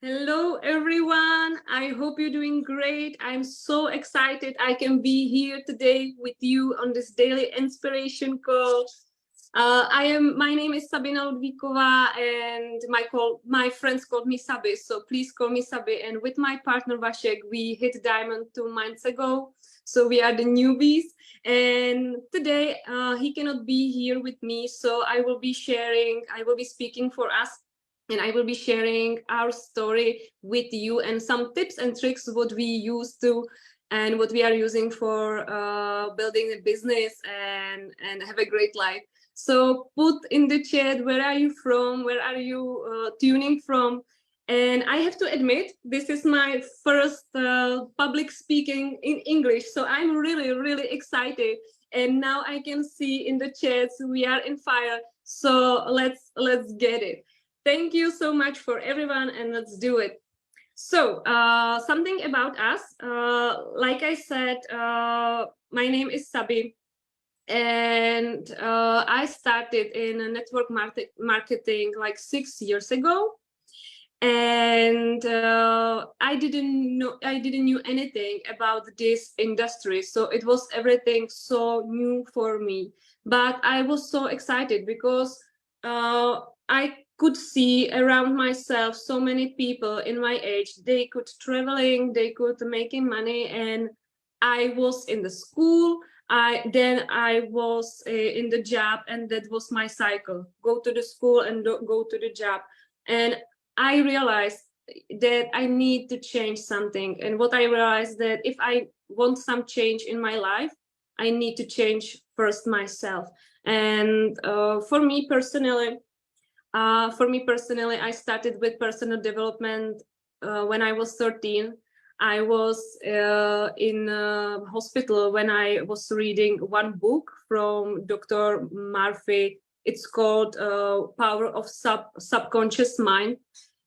Hello, everyone. I hope you're doing great. I'm so excited I can be here today with you on this daily inspiration call. My name is Sabi Ludvikova, and my friends called me Sabi, so please call me Sabi. And with my partner Vašek, we hit diamond 2 months ago. So we are the newbies. And today he cannot be here with me, so I will be speaking for us, and I will be sharing our story with you and some tips and tricks what we used to and what we are using for building a business and have a great life. So put in the chat, where are you from? Where are you tuning from? And I have to admit, this is my first public speaking in English. So I'm really, really excited. And now I can see in the chats we are in fire. So let's get it. Thank you so much for everyone, and let's do it. So something about us. Like I said, my name is Sabi, and I started in a network marketing like 6 years ago. And I didn't know anything about this industry, so it was everything so new for me. But I was so excited because I could see around myself so many people in my age. They could traveling, they could making money, and I was in the school. Then I was in the job, and that was my cycle: go to the school and go to the job. And I realized that I need to change something. And what I realized, that if I want some change in my life, I need to change first myself. And for me personally, I started with personal development when I was 13. I was in a hospital when I was reading one book from Dr. Murphy. It's called Power of Subconscious Mind.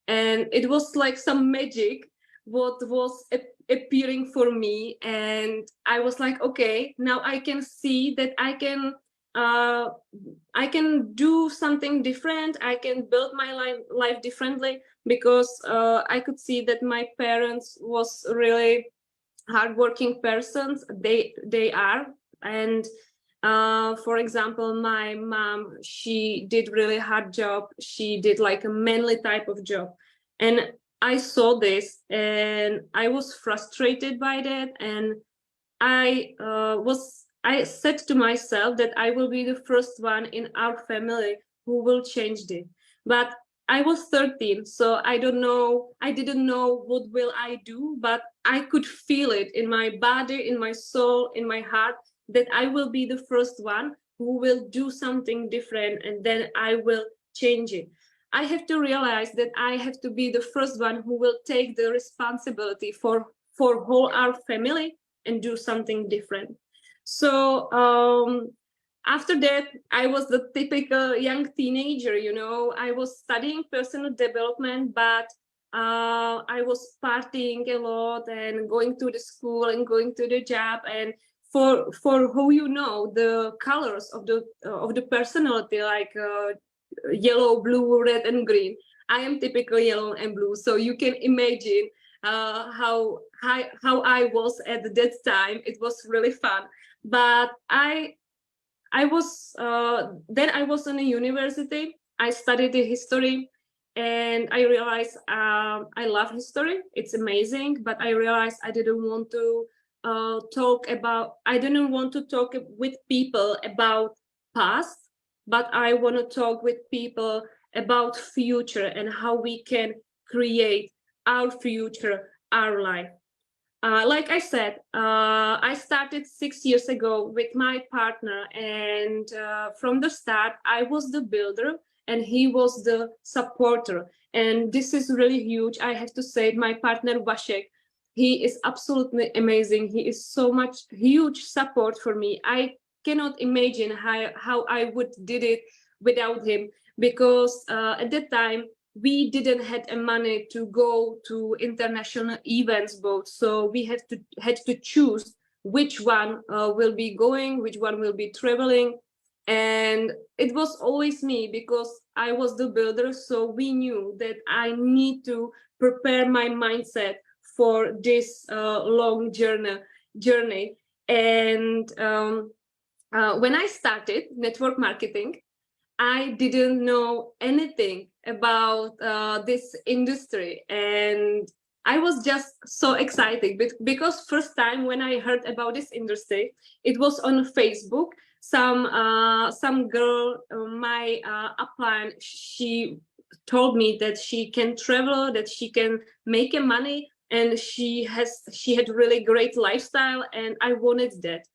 And it was like some magic what was appearing for me. And I was like, okay, now I can see that I can do something different. I can build my life differently, because I could see that my parents was really hardworking persons. They are. And for example, my mom, she did really hard job. She did like a manly type of job. And I saw this and I was frustrated by that. And I said to myself that I will be the first one in our family who will change it. But I was 13, so I didn't know what will I do, but I could feel it in my body, in my soul, in my heart, that I will be the first one who will do something different, and then I will change it. I have to realize that I have to be the first one who will take the responsibility for whole our family and do something different. So after that, I was the typical young teenager. I was studying personal development, but I was partying a lot and going to the school and going to the job. And for who the colors of the personality, like yellow, blue, red, and green. I am typical yellow and blue, so you can imagine how I was at that time. It was really fun. But I was then I was in a university. I studied the history, and I realized I love history. It's amazing, but I realized I didn't want to talk with people about past, but I want to talk with people about future and how we can create our future, our life. Like I said, I started 6 years ago with my partner, and from the start, I was the builder and he was the supporter. And this is really huge. I have to say, my partner Vašek, he is absolutely amazing. He is so much huge support for me. I cannot imagine how I would did it without him, because at that time, we didn't had money to go to international events both, so we had to choose which one will be going, which one will be traveling. And it was always me, because I was the builder. So we knew that I need to prepare my mindset for this long journey. And when I started network marketing, I didn't know anything about this industry, and I was just so excited because first time when I heard about this industry, it was on Facebook. Some girl, my upline, she told me that she can travel, that she can make a money, and she had really great lifestyle, and I wanted that.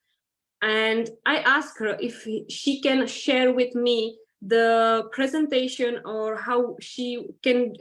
And I asked her if she can share with me the presentation, or how she can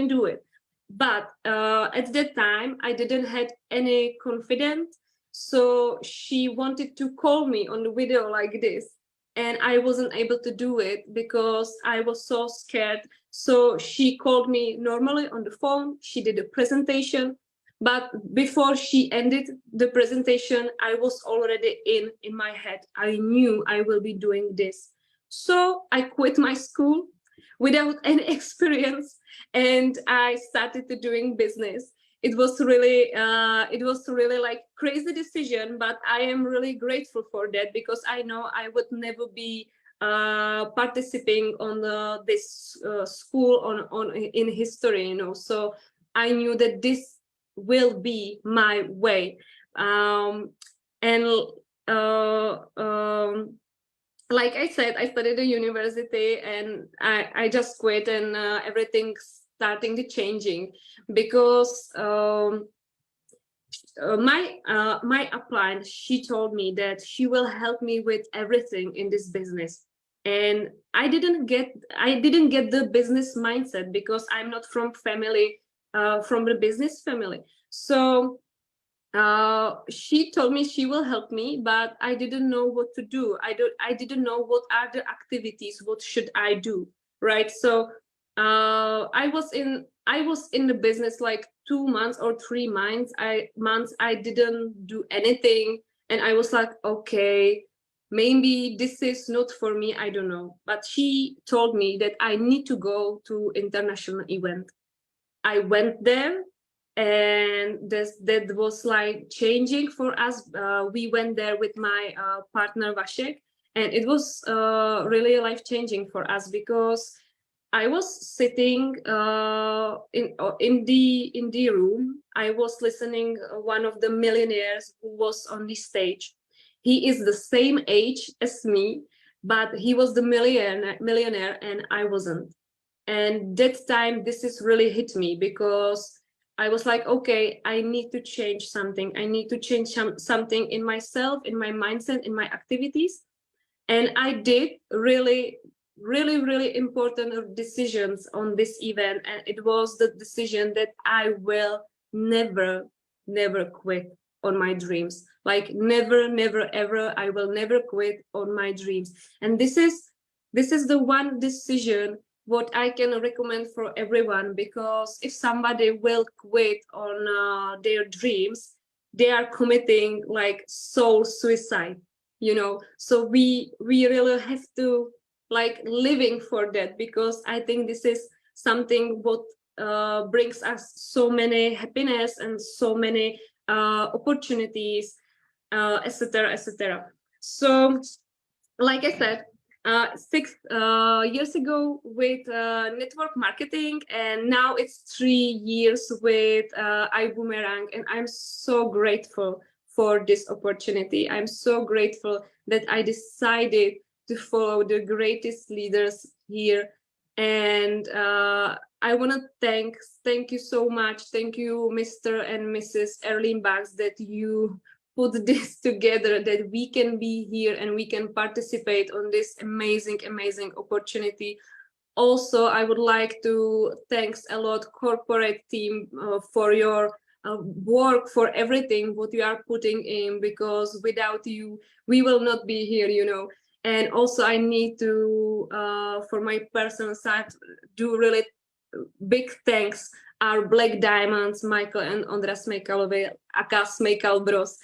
do it. But at that time I didn't had any confidence, so she wanted to call me on the video like this, and I wasn't able to do it because I was so scared. So she called me normally on the phone, she did a presentation, but before she ended the presentation, I was already in my head. I knew I will be doing this. So I quit my school without any experience, and I started to doing business. It was really like crazy decision, but I am really grateful for that, because I know I would never be participating on this school in history, you know. So I knew that this will be my way. And uh, um, like I said, I studied at university, and I just quit, and everything's starting to changing, because my upline, she told me that she will help me with everything in this business. And I didn't get the business mindset, because I'm not from the business family. So she told me she will help me, but I didn't know what to do. I didn't know what are the activities, what should I do, right? So I was in the business like 2 months or 3 months. I didn't do anything, and I was like, okay, maybe this is not for me, I don't know. But she told me that I need to go to international event. I went there, and that was like changing for us. We went there with my partner Vasek, and it was really life changing for us, because I was sitting in the room. I was listening one of the millionaires who was on the stage. He is the same age as me, but he was the millionaire, and I wasn't. And that time, this is really hit me, because I was like, okay, I need to change something. I need to change something in myself, in my mindset, in my activities. And I did really important decisions on this event. And it was the decision that I will never quit on my dreams. Like never ever, I will never quit on my dreams. And this is the one decision what I can recommend for everyone, because if somebody will quit on their dreams, they are committing like soul suicide, you know. So we really have to like living for that, because I think this is something what brings us so many happiness and so many opportunities, etc., etc. So like I said, 6 years ago with network marketing, and now it's 3 years with iBuumerang, and I'm so grateful for this opportunity. I'm so grateful that I decided to follow the greatest leaders here. And I want to thank you so much. Thank you, Mr. and Mrs. Erlin Bags, that you put this together, that we can be here and we can participate on this amazing opportunity. Also, I would like to thanks a lot corporate team for your work, for everything what you are putting in, because without you we will not be here, you know. And also I need to for my personal side do really big thanks our Black Diamonds, Michael and Andras Smejkalovi, aka Smejkal Bros.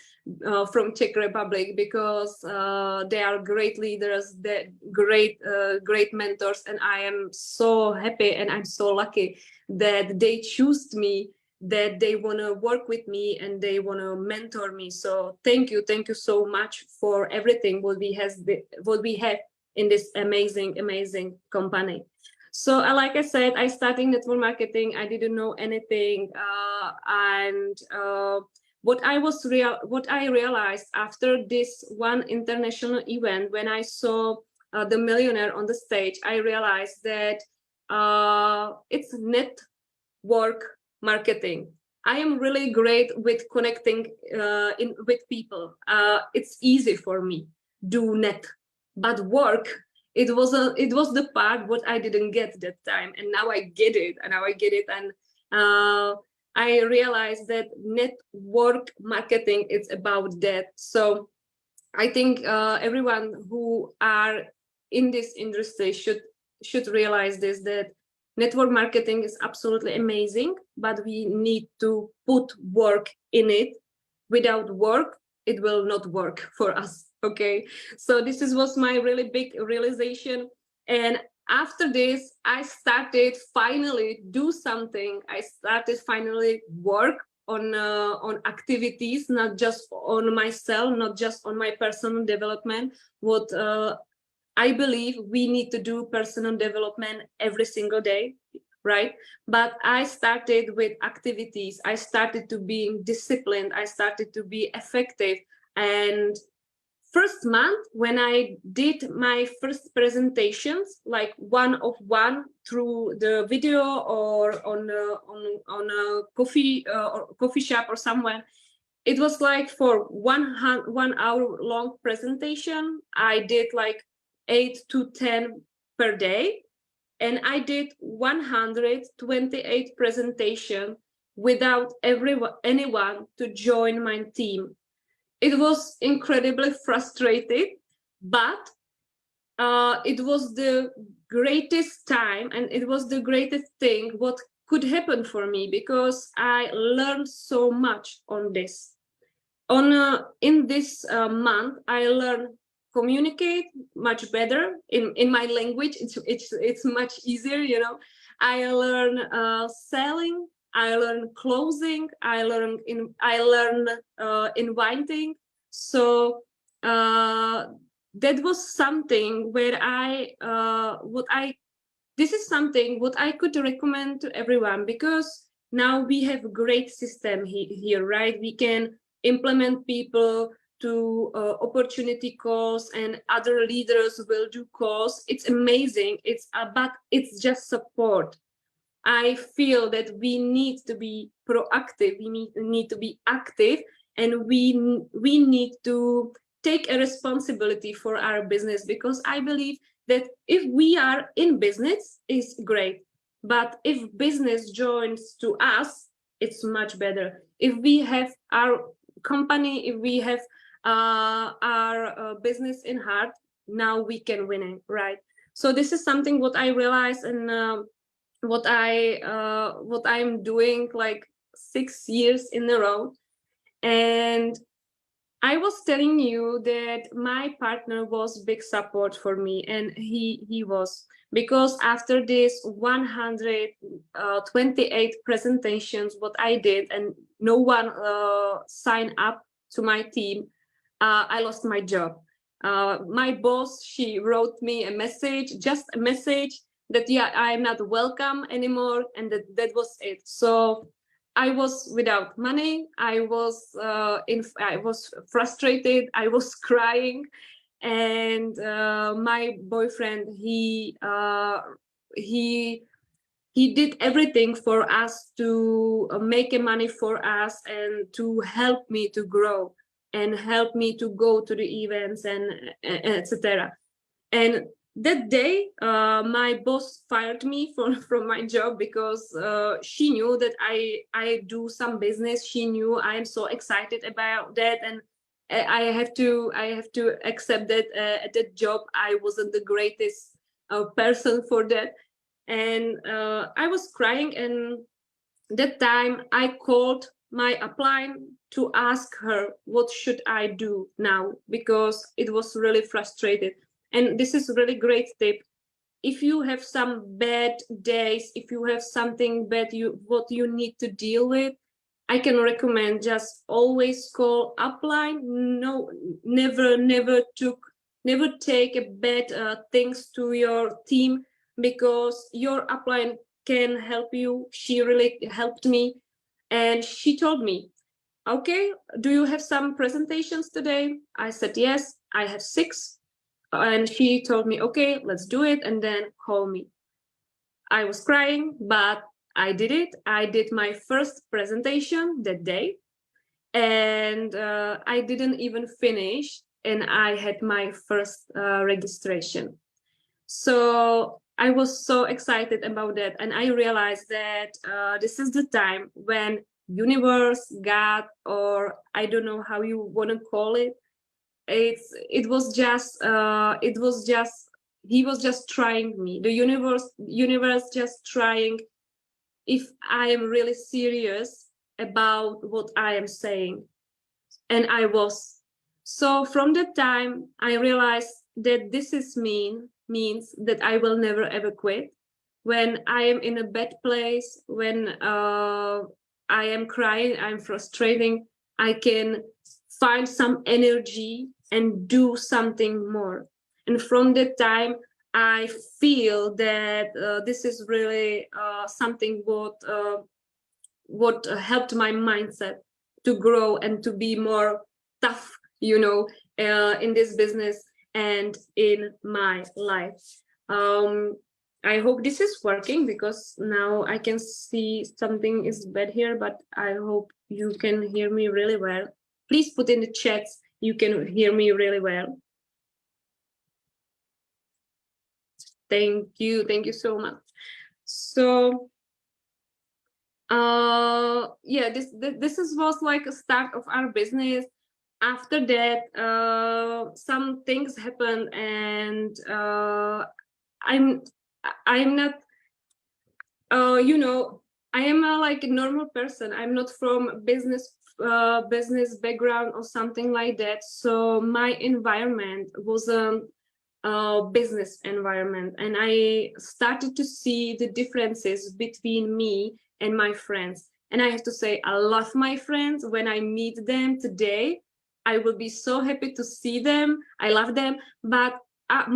from Czech Republic, because they are great leaders, great mentors, and I am so happy and I'm so lucky that they choose me, that they want to work with me and they want to mentor me. So thank you so much for everything what we have in this amazing company. So like I said, I started network marketing. I didn't know anything, and what I realized after this one international event, when I saw the millionaire on the stage, I realized that it's network marketing. I am really great with connecting with people. It's easy for me do net, but work, it was the part what I didn't get that time, and now I get it, and I realized that network marketing is about that. So I think everyone who are in this industry should realize this, that network marketing is absolutely amazing, but we need to put work in it. Without work, it will not work for us. Okay, so this was my really big realization, and after this I started finally do something. I started finally work on activities, not just on myself, not just on my personal development. What I believe we need to do personal development every single day, right? But I started with activities. I started to be disciplined. I started to be effective. And first month, when I did my first presentations, like one-on-one through the video or on a coffee shop or somewhere, it was like for 1 hour long presentation. I did like 8 to 10 per day, and I did 128 presentation without anyone to join my team. It was incredibly frustrated, but it was the greatest time, and it was the greatest thing what could happen for me, because I learned so much on this. In this month, I learned communicate much better in my language. It's much easier, you know. I learn selling. I learn closing. I learn inviting. So that was something where this is something what I could recommend to everyone, because now we have a great system here, right? We can implement people to opportunity calls, and other leaders will do calls. It's amazing. But it's just support. I feel that we need to be proactive. We need to be active, and we need to take a responsibility for our business, because I believe that if we are in business, it's great. But if business joins to us, it's much better. If we have our company, if we have our business in heart, now we can win it, right? So this is something what I realized, and what I'm doing like 6 years in a row. And I was telling you that my partner was big support for me, and he was, because after this 128 presentations what I did, and no one signed up to my team, I lost my job. My boss, she wrote me a message, just a message, that yeah, I'm not welcome anymore, and that was it. So I was without money. I was frustrated. I was crying, and my boyfriend, he did everything for us to make money for us, and to help me to grow, and help me to go to the events, and etc. And that day, my boss fired me from my job, because she knew that I do some business. She knew I'm so excited about that, and I have to accept that at that job I wasn't the greatest person for that. And I was crying, and that time I called my upline to ask her what should I do now, because it was really frustrated. And this is a really great tip. If you have some bad days, if you have something bad what you need to deal with, I can recommend just always call upline. No, never take a bad things to your team, because your upline can help you. She really helped me, and she told me, okay, do you have some presentations today? I said yes, I have 6. And she told me, okay, let's do it, and then call me. I was crying, but I did it. I did my first presentation that day, and I didn't even finish, and I had my first registration. So I was so excited about that, and I realized that this is the time when universe, God, or I don't know how you want to call it, it was just he was just trying me. The universe just trying if I am really serious about what I am saying. And I was. So from that time, I realized that this is means that I will never ever quit. When I am in a bad place, when I am crying, I'm frustrating, I can find some energy and do something more. And from that time, I feel that this is really something what helped my mindset to grow and to be more tough, in this business and in my life. I hope this is working, because now I can see something is bad here, but I hope you can hear me really well. Please put in the chats you can hear me really well. Thank you so much. So yeah, this was like a start of our business. After that, some things happened, and I'm not I am like a normal person. I'm not from business background or something like that, so my environment was business environment, and I started to see the differences between me and my friends. And I have to say, I love my friends. When I meet them today, I will be so happy to see them. I love them, but our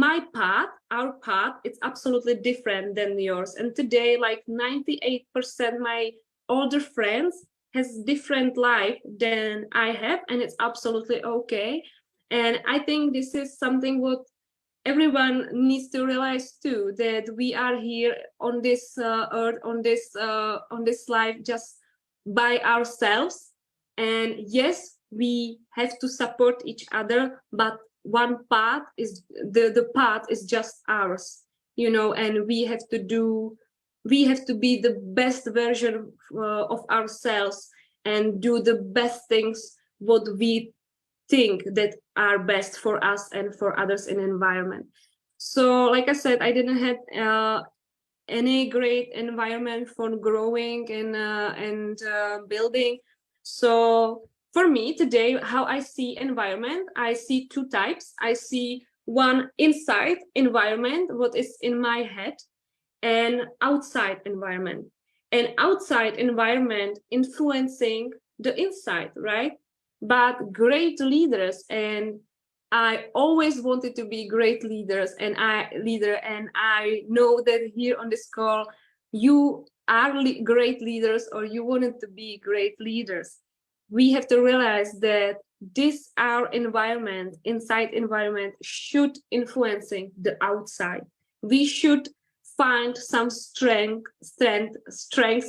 path, it's absolutely different than yours. And today, like 98% my older friends has different life than I have, and it's absolutely okay. And I think this is something what everyone needs to realize too, that we are here on this earth, on this life, just by ourselves. And yes, we have to support each other, but one path is the path is just ours, and we have to be the best version of ourselves, and do the best things what we think that are best for us and for others in environment. So like I said, I didn't have any great environment for growing and building. So for me today, how I see environment, I see 2 types. I see one inside environment, what is in my head, and outside environment. And outside environment influencing the inside, right? But great leaders, and I always wanted to be great leaders, and I know that here on this call, you are great leaders, or you wanted to be great leaders. We have to realize that this our environment, inside environment, should influencing the outside. We should find some strengths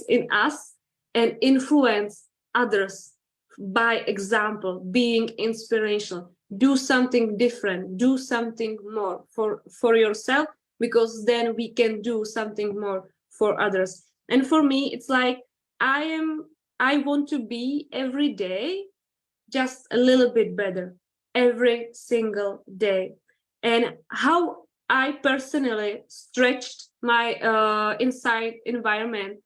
in us and influence others by example, being inspirational. Do something different, do something more for yourself, because then we can do something more for others. And for me, it's like I want to be every day just a little bit better, every single day. And how I personally stretched my inside environment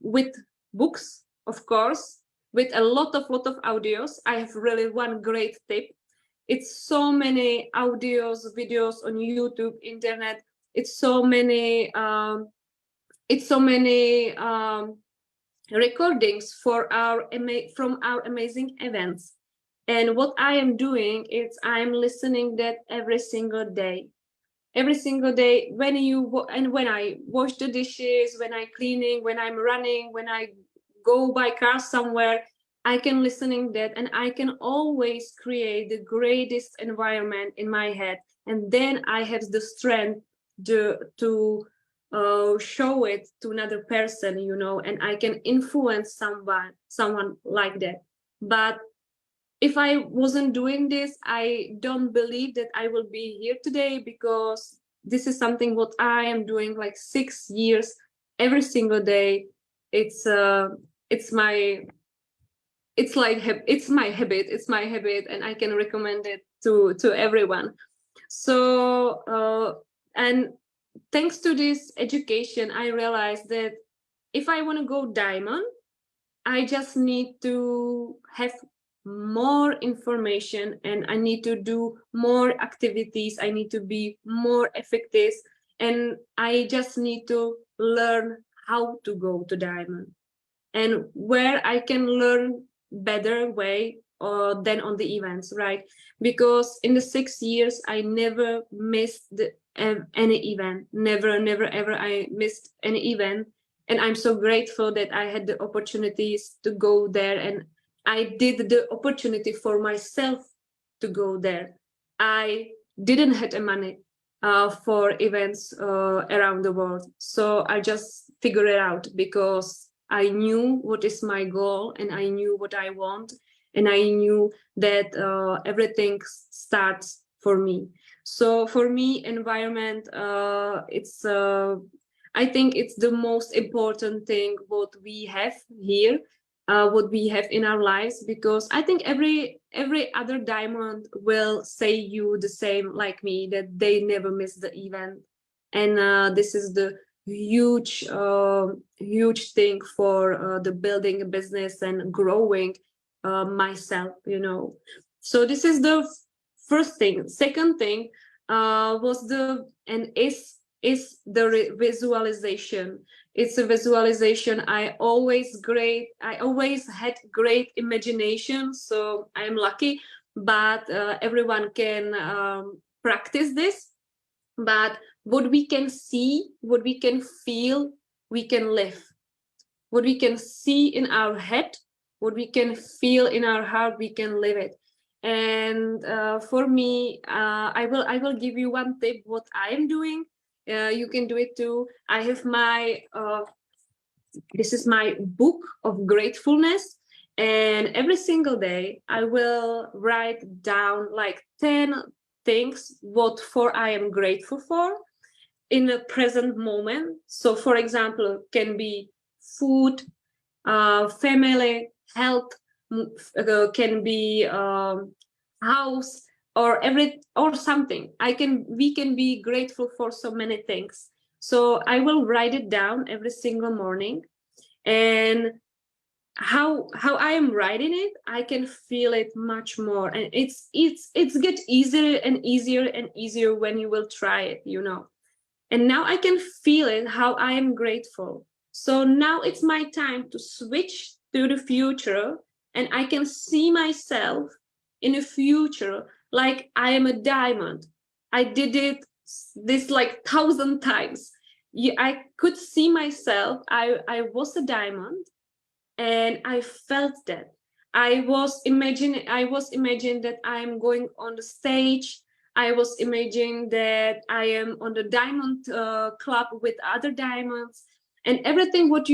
with books, of course, with a lot of audios. I have really one great tip. It's so many audios, videos on YouTube, internet. It's so many recordings from our amazing events. And what I am doing is I'm listening that every single day. Every single day, when I wash the dishes, when I'm cleaning, when I'm running, when I go by car somewhere, I can listening that, and I can always create the greatest environment in my head, and then I have the strength to show it to another person, and I can influence someone like that. But if I wasn't doing this, I don't believe that I will be here today, because this is something what I am doing like 6 years, every single day. It's my habit, and I can recommend it to everyone. So and thanks to this education, I realized that if I want to go diamond, I just need to have more information, and I need to do more activities. I need to be more effective, and I just need to learn how to go to diamond, and where I can learn better way than on the events, right? Because in the 6 years, I never missed any event. Never, never, ever I missed any event. And I'm so grateful that I had the opportunities to go there, and I did the opportunity for myself to go there. I didn't have the money for events around the world. So I just figured it out, because I knew what is my goal, and I knew what I want, and I knew that everything starts for me. So for me, environment, I think it's the most important thing what we have here, what we have in our lives, because I think every other diamond will say you the same like me, that they never miss the event. And this is the huge thing for the building a business and growing myself. So this is the first thing. Second thing was the visualization. It's a visualization. I always had great imagination, so I'm lucky. But everyone can practice this. But what we can see, what we can feel, we can live. What we can see in our head, what we can feel in our heart, we can live it. And for me, I will give you one tip what I am doing. You can do it too. I have this is my book of gratefulness, and every single day I will write down like 10 things what I am grateful for in a present moment. So for example, can be food, family, health, can be house, or something. We can be grateful for so many things. So I will write it down every single morning, and how I am writing it, I can feel it much more, and it's get easier and easier and easier when you will try it. And now I can feel it, how I am grateful. So now it's my time to switch to the future, and I can see myself in the future like I am a diamond. I did this like 1,000 times. I could see myself. I was a diamond, and I felt that. I was imagining that I'm going on the stage. I was imagining that I am on the diamond club with other diamonds, and everything. What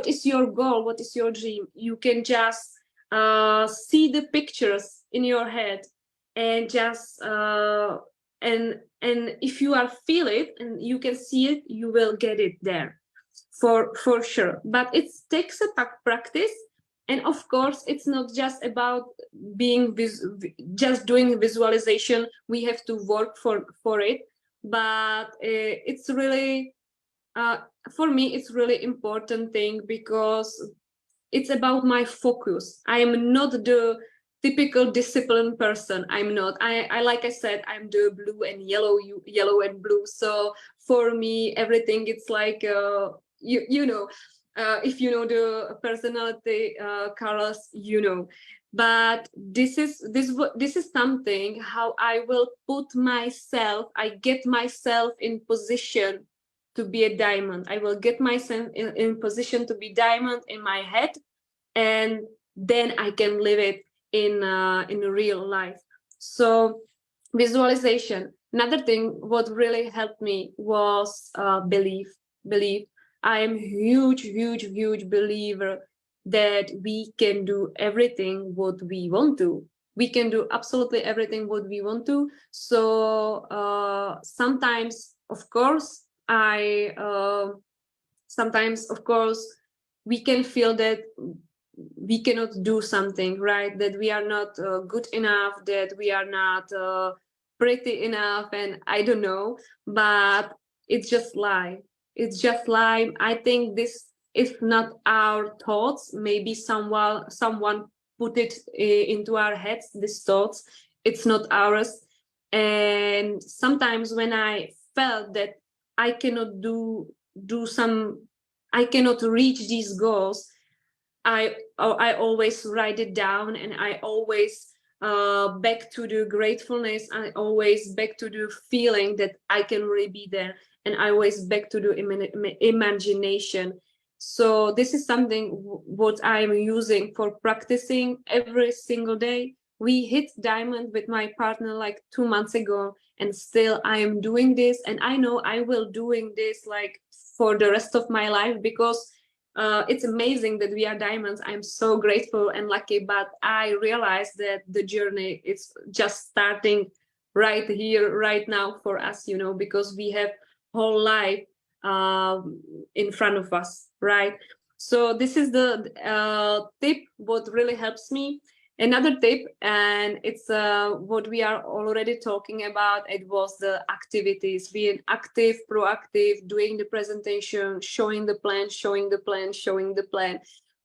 is your goal? What is your dream? You can just see the pictures in your head, and just and if you are feel it and you can see it, you will get it there for sure. But it takes a practice. And of course, it's not just about being just doing visualization. We have to work for it. But it's really, for me, it's really important thing, because it's about my focus. I am not the typical disciplined person. I'm not. I like I said, I'm the blue and yellow and blue. So for me, everything it's like you know, if you know the personality colors, you know. But this is something how I will put myself. I get myself in position to be a diamond. I will get myself in position to be diamond in my head, and then I can live it in real life. So visualization. Another thing what really helped me was belief. I am huge believer that we can do everything what we want to. We can do absolutely everything what we want to. So sometimes of course we can feel that we cannot do something, right? That we are not good enough, that we are not pretty enough, and I don't know. But it's just lie. It's just lie. I think this is not our thoughts. Maybe someone put it into our heads. These thoughts. It's not ours. And sometimes when I felt that I cannot I cannot reach these goals, I always write it down, and I always back to the gratefulness. I always back to the feeling that I can really be there, and I always back to the imagination. So this is something what I'm using for practicing every single day. We hit diamond with my partner like 2 months ago, and still I am doing this, and I know I will doing this like for the rest of my life, because it's amazing that we are diamonds. I'm so grateful and lucky, but I realize that the journey is just starting right here, right now for us, you know, because we have whole life in front of us, right? So this is the tip what really helps me. Another tip, and it's what we are already talking about, it was the activities, being active, proactive, doing the presentation, showing the plan,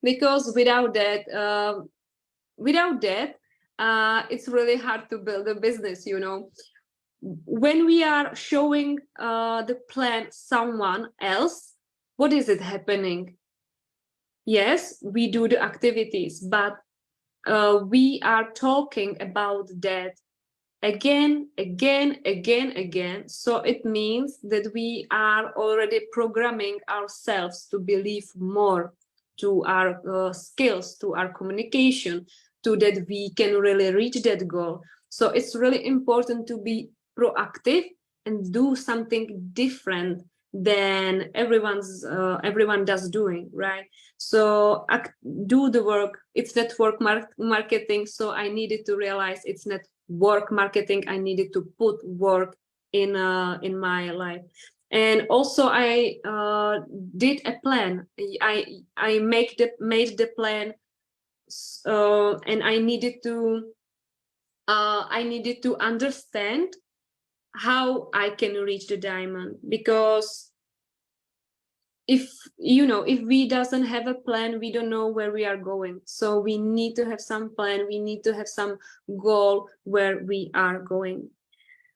because without that, it's really hard to build a business, you know. When we are showing the plan someone else, what is it happening? Yes, we do the activities, but we are talking about that again. So it means that we are already programming ourselves to believe more to our skills, to our communication, to that we can really reach that goal. So it's really important to be proactive and do something different than everyone does doing, right? So do the work. It's network marketing. So I needed to realize it's not work marketing. I needed to put work in my life. And also I did a plan. I made the plan, and I needed to understand how I can reach the diamond, because if we doesn't have a plan, we don't know where we are going. So we need to have some plan, we need to have some goal where we are going.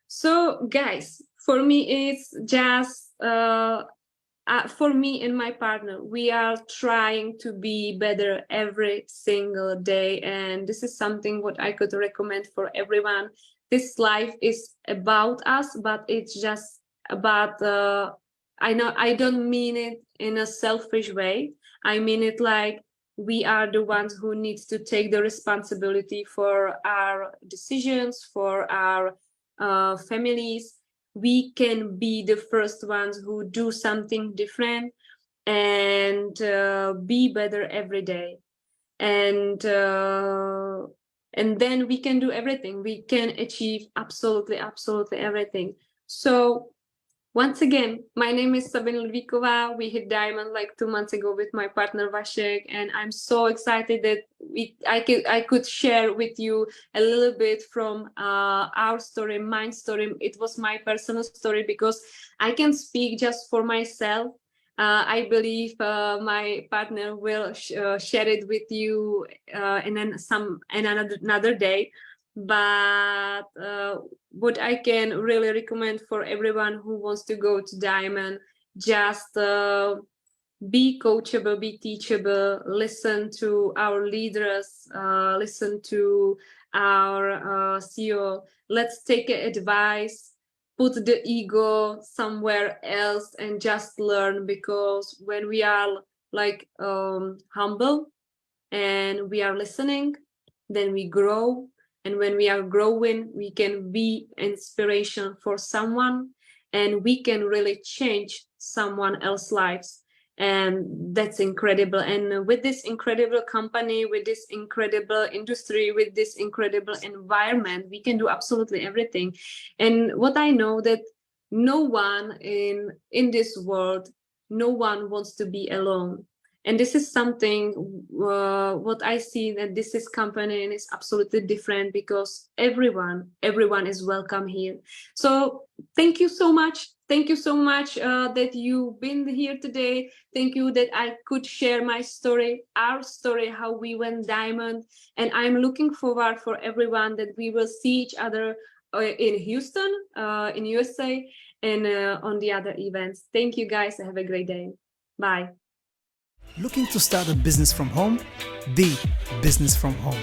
So guys, for me it's just for me and my partner, we are trying to be better every single day, and this is something what I could recommend for everyone. This life is about us, but it's just about I know I don't mean it in a selfish way. I mean it like we are the ones who needs to take the responsibility for our decisions, for our families. We can be the first ones who do something different and be better every day. And then we can do everything. We can achieve absolutely everything. So once again, my name is Sabi Ludvikova. We hit diamond like 2 months ago with my partner Vašek, and I'm so excited that I could share with you a little bit from our story, my story. It was my personal story, because I can speak just for myself. I believe my partner will share it with you another day. But what I can really recommend for everyone who wants to go to Diamond, just be coachable, be teachable, listen to our leaders, listen to our CEO. Let's take advice, put the ego somewhere else and just learn, because when we are like humble and we are listening, then we grow. And when we are growing, we can be inspiration for someone, and we can really change someone else's lives. And that's incredible. And with this incredible company, with this incredible industry, with this incredible environment, we can do absolutely everything. And what I know, that no one in this world, no one wants to be alone. And this is something what I see, that this company is absolutely different, because everyone is welcome here. So thank you so much. Thank you so much that you've been here today. Thank you that I could share my story, our story, how we went Diamond. And I'm looking forward for everyone that we will see each other in Houston, in USA, and on the other events. Thank you guys. Have a great day. Bye. Looking to start a business from home? The business from home.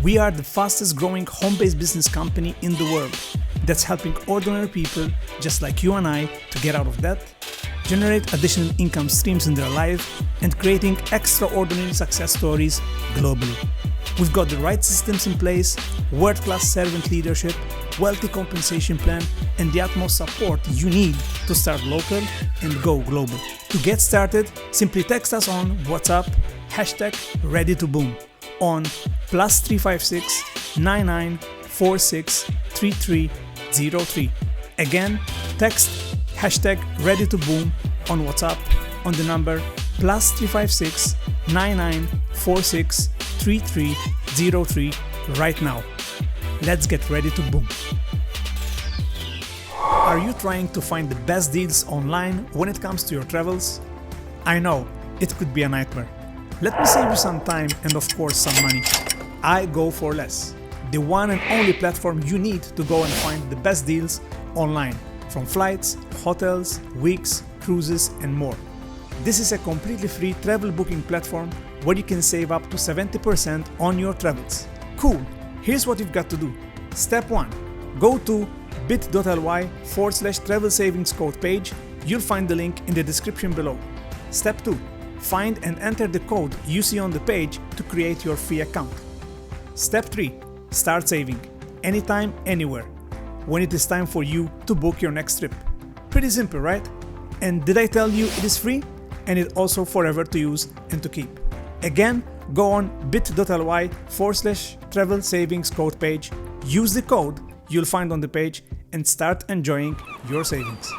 We are the fastest growing home-based business company in the world that's helping ordinary people just like you and I to get out of debt, generate additional income streams in their life, and creating extraordinary success stories globally. We've got the right systems in place, world-class servant leadership, wealthy compensation plan, and the utmost support you need to start local and go global. To get started, simply text us on WhatsApp, #ReadyToBoom on +356 9946 3303. Again, text #ReadyToBoom on WhatsApp on the number +356 9946 3303 right now. Let's get ready to boom. Are you trying to find the best deals online when it comes to your travels? I know, it could be a nightmare. Let me save you some time and of course some money. I Go For Less, the one and only platform you need to go and find the best deals online, from flights, hotels, weeks, cruises, and more. This is a completely free travel booking platform where you can save up to 70% on your travels. Cool! Here's what you've got to do. Step 1. Go to bit.ly/travel savings code page. You'll find the link in the description below. Step 2. Find and enter the code you see on the page to create your free account. Step 3. Start saving. Anytime, anywhere. When it is time for you to book your next trip. Pretty simple, right? And did I tell you it is free? And it's also forever to use and to keep. Again, go on bit.ly/travel savings code page, use the code you'll find on the page, and start enjoying your savings.